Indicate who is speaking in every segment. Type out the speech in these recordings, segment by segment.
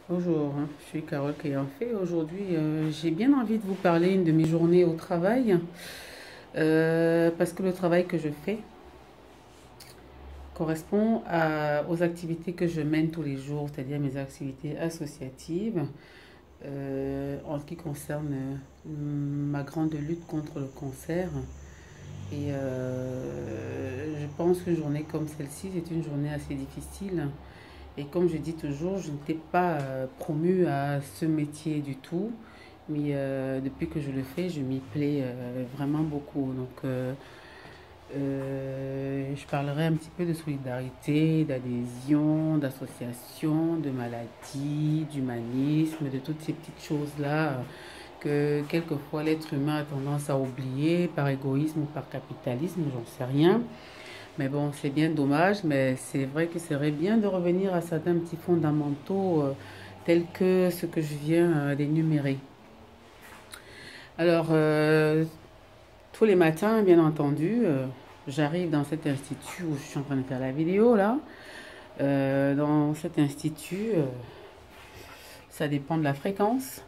Speaker 1: Bonjour, je suis Carole fait. Aujourd'hui, j'ai bien envie de vous parler de mes journées au travail parce que le travail que je fais correspond aux activités que je mène tous les jours, c'est-à-dire mes activités associatives en ce qui concerne ma grande lutte contre le cancer. Et je pense qu'une journée comme celle-ci, c'est une journée assez difficile. Et comme je dis toujours, je n'étais pas promue à ce métier du tout. Mais depuis que je le fais, je m'y plais vraiment beaucoup. Je parlerai un petit peu de solidarité, d'adhésion, d'association, de maladie, d'humanisme, de toutes ces petites choses-là que quelquefois l'être humain a tendance à oublier par égoïsme ou par capitalisme, j'en sais rien. Mais bon, c'est bien dommage, mais c'est vrai que ce serait bien de revenir à certains petits fondamentaux tels que ce que je viens d'énumérer. Alors, tous les matins, bien entendu, j'arrive dans cet institut où je suis en train de faire la vidéo là. Dans cet institut, ça dépend de la fréquence.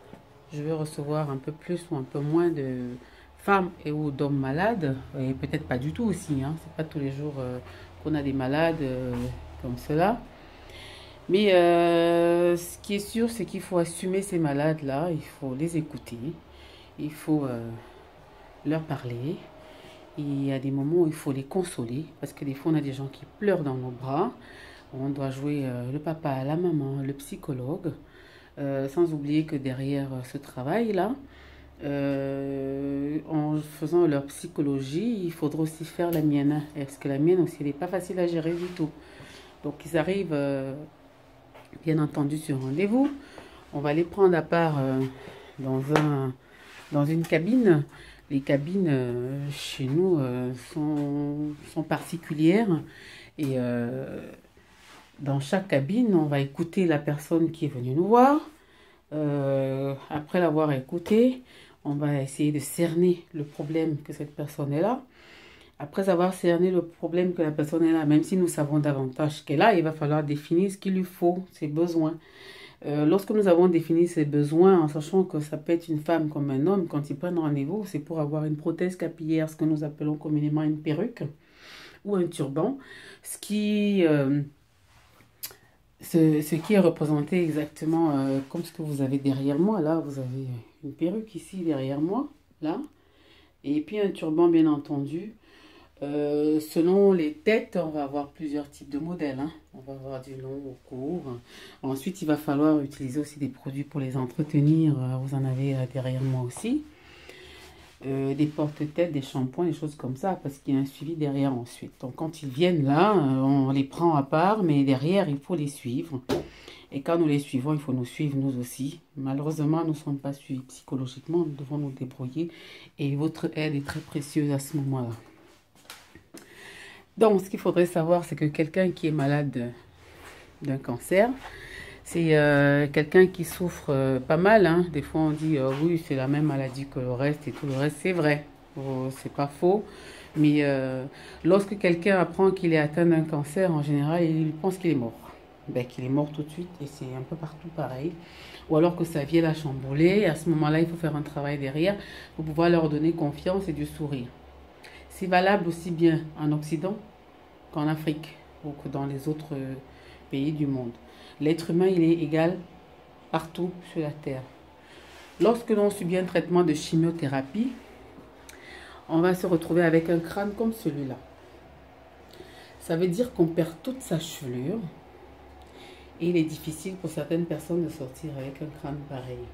Speaker 1: Je vais recevoir un peu plus ou un peu moins de femmes et ou d'hommes malades, et peut-être pas du tout aussi, hein. C'est pas tous les jours qu'on a des malades comme cela. Mais ce qui est sûr, c'est qu'il faut assumer ces malades-là, il faut les écouter, il faut leur parler. Et il y a des moments où il faut les consoler, parce que des fois on a des gens qui pleurent dans nos bras. On doit jouer le papa, la maman, le psychologue, sans oublier que derrière ce travail-là, en faisant leur psychologie, il faudra aussi faire la mienne. Parce que la mienne aussi, elle n'est pas facile à gérer du tout. Donc ils arrivent, bien entendu, sur rendez-vous. On va les prendre à part dans dans une cabine. Les cabines chez nous sont particulières. Et dans chaque cabine, on va écouter la personne qui est venue nous voir. Après l'avoir écouté, on va essayer de cerner le problème que cette personne est là. Après avoir cerné le problème que la personne est là, même si nous savons davantage qu'elle a, il va falloir définir ce qu'il lui faut, ses besoins. Lorsque nous avons défini ses besoins, en sachant que ça peut être une femme comme un homme, quand ils prennent rendez-vous, c'est pour avoir une prothèse capillaire, ce que nous appelons communément une perruque ou un turban, ce qui est représenté exactement comme ce que vous avez derrière moi. Là, vous avez une perruque ici derrière moi, là, et puis un turban, bien entendu. Selon les têtes, on va avoir plusieurs types de modèles, hein. On va avoir du long au court. Ensuite, il va falloir utiliser aussi des produits pour les entretenir. Vous en avez derrière moi aussi. Des porte-têtes, des shampoings, des choses comme ça, parce qu'il y a un suivi derrière ensuite. Donc, quand ils viennent là, on les prend à part, mais derrière, il faut les suivre. Et quand nous les suivons, il faut nous suivre nous aussi. Malheureusement, nous ne sommes pas suivis psychologiquement, nous devons nous débrouiller. Et votre aide est très précieuse à ce moment-là. Donc, ce qu'il faudrait savoir, c'est que quelqu'un qui est malade d'un cancer, c'est quelqu'un qui souffre pas mal, hein. Des fois, on dit oui, c'est la même maladie que le reste et tout le reste. C'est vrai, c'est pas faux. Mais lorsque quelqu'un apprend qu'il est atteint d'un cancer, en général, il pense qu'il est mort. Ben, qu'il est mort tout de suite, et c'est un peu partout pareil. Ou alors que sa vie l'a chamboulé. À ce moment-là, il faut faire un travail derrière pour pouvoir leur donner confiance et du sourire. C'est valable aussi bien en Occident qu'en Afrique ou que dans les autres pays du monde. L'être humain, il est égal partout sur la Terre. Lorsque l'on subit un traitement de chimiothérapie, on va se retrouver avec un crâne comme celui-là. Ça veut dire qu'on perd toute sa chevelure et il est difficile pour certaines personnes de sortir avec un crâne pareil.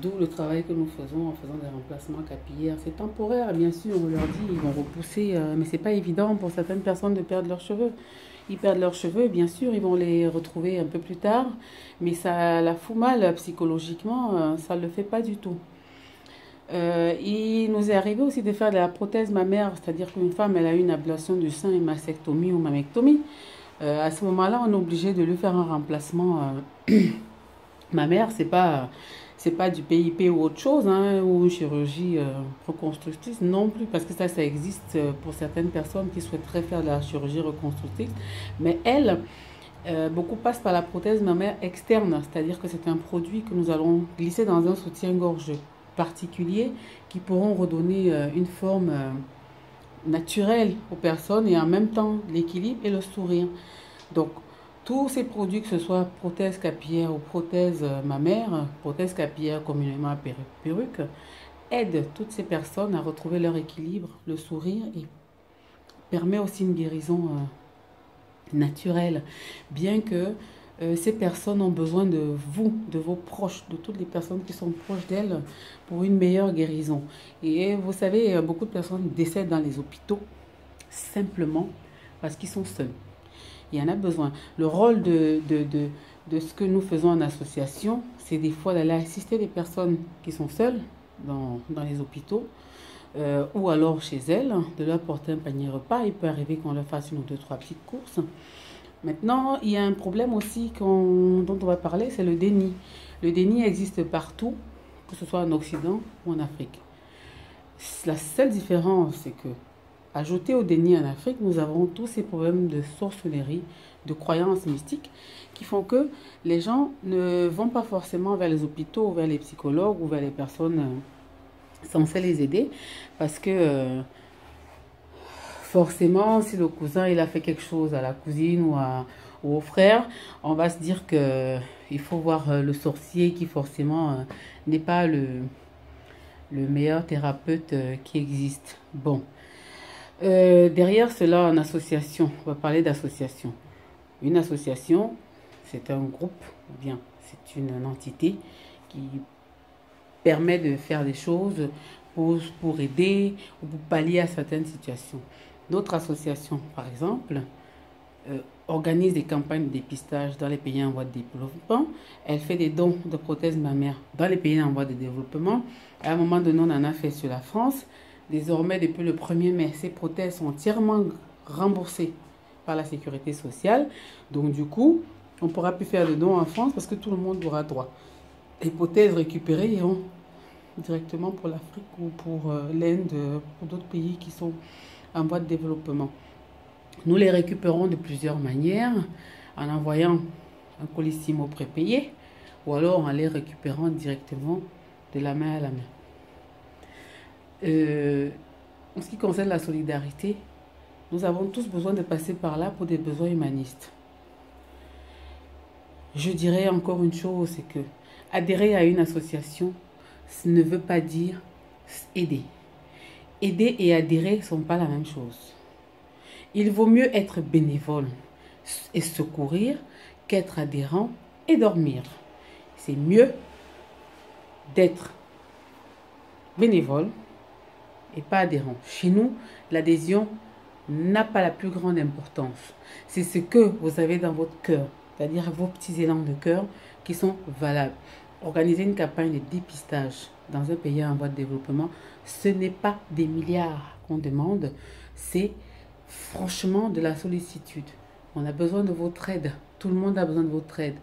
Speaker 1: D'où le travail que nous faisons en faisant des remplacements capillaires. C'est temporaire, bien sûr, on leur dit, ils vont repousser, mais c'est pas évident pour certaines personnes de perdre leurs cheveux. Ils perdent leurs cheveux, bien sûr, ils vont les retrouver un peu plus tard, mais ça la fout mal psychologiquement, ça ne le fait pas du tout. Il nous est arrivé aussi de faire de la prothèse mammaire, c'est-à-dire qu'une femme, elle a eu une ablation du sein, une mastectomie ou mammectomie. À ce moment-là, on est obligé de lui faire un remplacement mammaire, c'est pas du PIP ou autre chose, hein, ou une chirurgie reconstructrice non plus, parce que ça existe pour certaines personnes qui souhaiteraient faire de la chirurgie reconstructrice. Mais elle, Beaucoup passent par la prothèse mammaire externe, c'est-à-dire que c'est un produit que nous allons glisser dans un soutien-gorge particulier qui pourront redonner une forme naturelle aux personnes et en même temps l'équilibre et le sourire. Donc, tous ces produits, que ce soit prothèse capillaire ou prothèse mammaire, prothèse capillaire communément perruque, aident toutes ces personnes à retrouver leur équilibre, le sourire et permet aussi une guérison naturelle. Bien que ces personnes ont besoin de vous, de vos proches, de toutes les personnes qui sont proches d'elles pour une meilleure guérison. Et vous savez, beaucoup de personnes décèdent dans les hôpitaux simplement parce qu'ils sont seuls. Il y en a besoin. Le rôle de ce que nous faisons en association, c'est des fois d'aller assister des personnes qui sont seules dans les hôpitaux ou alors chez elles, de leur porter un panier repas. Il peut arriver qu'on leur fasse une ou deux, trois petites courses. Maintenant, il y a un problème aussi dont on va parler, c'est le déni. Le déni existe partout, que ce soit en Occident ou en Afrique. La seule différence, c'est que, ajouté au déni en Afrique, nous avons tous ces problèmes de sorcellerie, de croyances mystiques, qui font que les gens ne vont pas forcément vers les hôpitaux, ou vers les psychologues, ou vers les personnes censées les aider, parce que forcément, si le cousin il a fait quelque chose à la cousine ou au frère, on va se dire que il faut voir le sorcier qui forcément n'est pas le meilleur thérapeute qui existe. Bon. Derrière cela, en association, on va parler d'association. Une association, c'est un groupe, ou bien c'est une entité qui permet de faire des choses pour aider ou pour pallier à certaines situations. Notre association, par exemple, organise des campagnes de dépistage dans les pays en voie de développement. Elle fait des dons de prothèses mammaires dans les pays en voie de développement. À un moment donné, on en a fait sur la France. Désormais, depuis le 1er mai, ces prothèses sont entièrement remboursées par la sécurité sociale. Donc, du coup, on ne pourra plus faire de dons en France parce que tout le monde aura droit. Les prothèses récupérées iront directement pour l'Afrique ou pour l'Inde, pour d'autres pays qui sont en voie de développement. Nous les récupérons de plusieurs manières, en envoyant un colissimo prépayé ou alors en les récupérant directement de la main à la main. En ce qui concerne la solidarité, nous avons tous besoin de passer par là pour des besoins humanistes. Je dirais encore une chose, c'est que adhérer à une association, ce ne veut pas dire aider. Aider et adhérer ne sont pas la même chose. Il vaut mieux être bénévole et secourir qu'être adhérent et dormir. C'est mieux d'être bénévole et pas adhérent. Chez nous, l'adhésion n'a pas la plus grande importance. C'est ce que vous avez dans votre cœur, c'est-à-dire vos petits élans de cœur qui sont valables. Organiser une campagne de dépistage dans un pays en voie de développement, ce n'est pas des milliards qu'on demande, c'est franchement de la sollicitude. On a besoin de votre aide. Tout le monde a besoin de votre aide.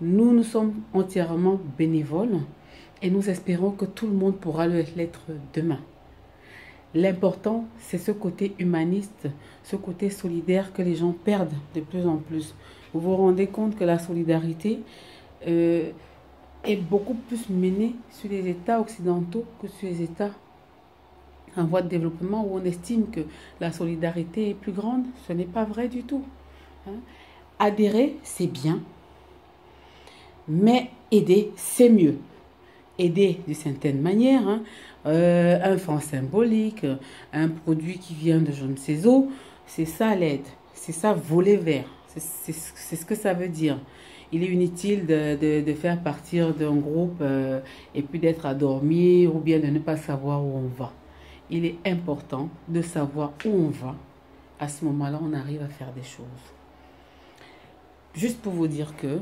Speaker 1: Nous sommes entièrement bénévoles et nous espérons que tout le monde pourra l'être demain. L'important, c'est ce côté humaniste, ce côté solidaire que les gens perdent de plus en plus. Vous vous rendez compte que la solidarité est beaucoup plus menée sur les États occidentaux que sur les États en voie de développement où on estime que la solidarité est plus grande. Ce n'est pas vrai du tout. Adhérer, c'est bien, mais aider, c'est mieux. Aider d'une certaine manière, un franc symbolique, un produit qui vient de je ne sais où, c'est ça l'aide, c'est ça voler vers, c'est ce que ça veut dire. Il est inutile de faire partir d'un groupe et puis d'être à dormir ou bien de ne pas savoir où on va. Il est important de savoir où on va. À ce moment-là, on arrive à faire des choses. Juste pour vous dire que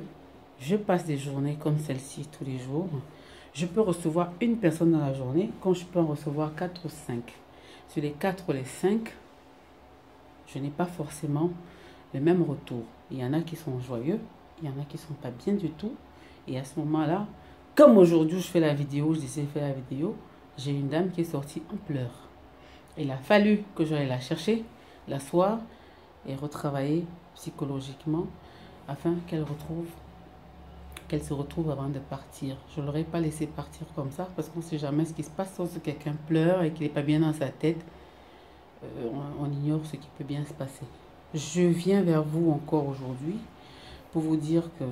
Speaker 1: je passe des journées comme celle-ci tous les jours. Je peux recevoir une personne dans la journée, quand je peux en recevoir 4 ou 5. Sur les 4 ou les 5, je n'ai pas forcément le même retour. Il y en a qui sont joyeux, il y en a qui ne sont pas bien du tout. Et à ce moment-là, comme aujourd'hui je fais la vidéo, je décide de faire la vidéo, j'ai une dame qui est sortie en pleurs. Il a fallu que j'aille la chercher, l'asseoir et retravailler psychologiquement afin qu'elle se retrouve avant de partir. Je ne l'aurais pas laissé partir comme ça parce qu'on ne sait jamais ce qui se passe. Sauf si quelqu'un pleure et qu'il n'est pas bien dans sa tête, on ignore ce qui peut bien se passer. Je viens vers vous encore aujourd'hui pour vous dire que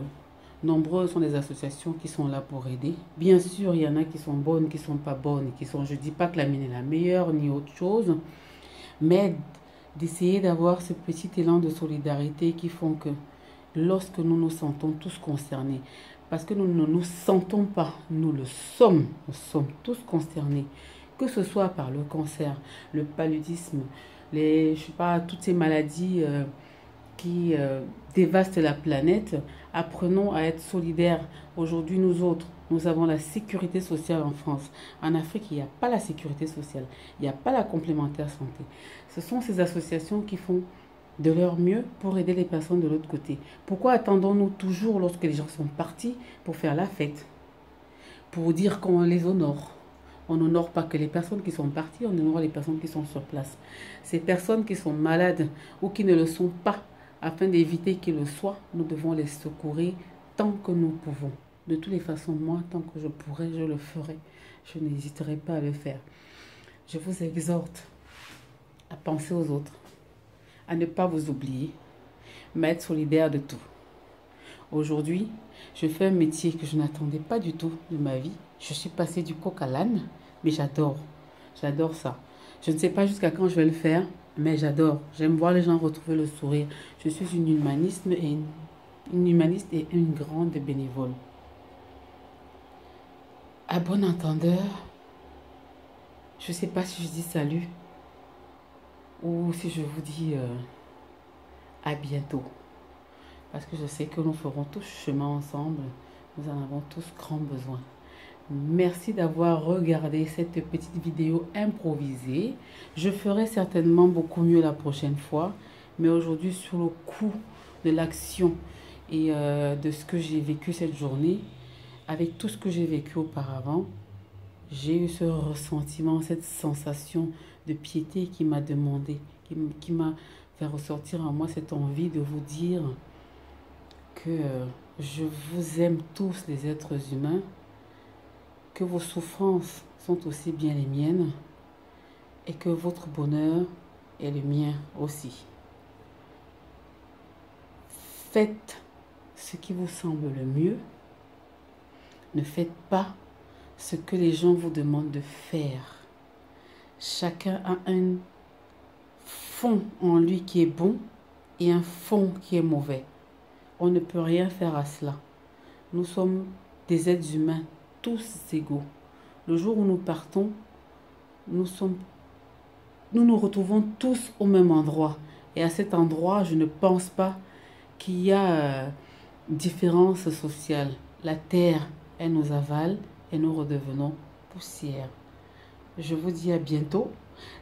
Speaker 1: nombreuses sont les associations qui sont là pour aider. Bien sûr, il y en a qui sont bonnes, qui ne sont pas bonnes, je ne dis pas que la mienne est la meilleure ni autre chose, mais d'essayer d'avoir ce petit élan de solidarité qui font que lorsque nous nous sentons tous concernés, parce que nous ne nous sentons pas, nous sommes tous concernés, que ce soit par le cancer, le paludisme, je sais pas, toutes ces maladies qui dévastent la planète. Apprenons à être solidaires. Aujourd'hui, nous autres, nous avons la sécurité sociale en France. En Afrique, il n'y a pas la sécurité sociale. Il n'y a pas la complémentaire santé. Ce sont ces associations qui font de leur mieux pour aider les personnes de l'autre côté. Pourquoi attendons-nous toujours lorsque les gens sont partis pour faire la fête? Pour dire qu'on les honore. On n'honore pas que les personnes qui sont parties, on honore les personnes qui sont sur place. Ces personnes qui sont malades ou qui ne le sont pas, afin d'éviter qu'ils le soient, nous devons les secourir tant que nous pouvons. De toutes les façons, moi, tant que je pourrai, je le ferai. Je n'hésiterai pas à le faire. Je vous exhorte à penser aux autres, à ne pas vous oublier, mais être solidaire de tout. Aujourd'hui, je fais un métier que je n'attendais pas du tout de ma vie. Je suis passée du coq à l'âne, mais j'adore. J'adore ça. Je ne sais pas jusqu'à quand je vais le faire, mais j'adore. J'aime voir les gens retrouver le sourire. Je suis une humaniste et une grande bénévole. À bon entendeur, je ne sais pas si je dis salut ou si je vous dis à bientôt. Parce que je sais que nous ferons tous chemin ensemble. Nous en avons tous grand besoin. Merci d'avoir regardé cette petite vidéo improvisée. Je ferai certainement beaucoup mieux la prochaine fois. Mais aujourd'hui, sur le coup de l'action et de ce que j'ai vécu cette journée, avec tout ce que j'ai vécu auparavant, j'ai eu ce ressentiment, cette sensation de piété qui m'a demandé, qui m'a fait ressortir en moi cette envie de vous dire que je vous aime tous les êtres humains, que vos souffrances sont aussi bien les miennes et que votre bonheur est le mien aussi. Faites ce qui vous semble le mieux. Ne faites pas ce que les gens vous demandent de faire. Chacun a un fond en lui qui est bon et un fond qui est mauvais. On ne peut rien faire à cela. Nous sommes des êtres humains, tous égaux. Le jour où nous partons, nous nous retrouvons tous au même endroit. Et à cet endroit, je ne pense pas qu'il y a différence sociale. La terre, elle nous avale et nous redevenons poussière. Je vous dis à bientôt.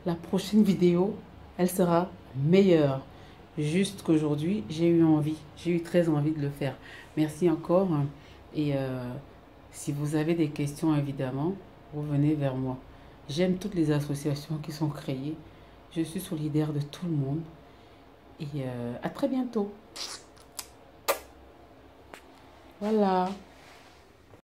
Speaker 1: La prochaine vidéo, elle sera meilleure. Juste qu'aujourd'hui, j'ai eu très envie de le faire. Merci encore. Et si vous avez des questions, évidemment, vous venez vers moi. J'aime toutes les associations qui sont créées. Je suis solidaire de tout le monde. Et à très bientôt. Voilà.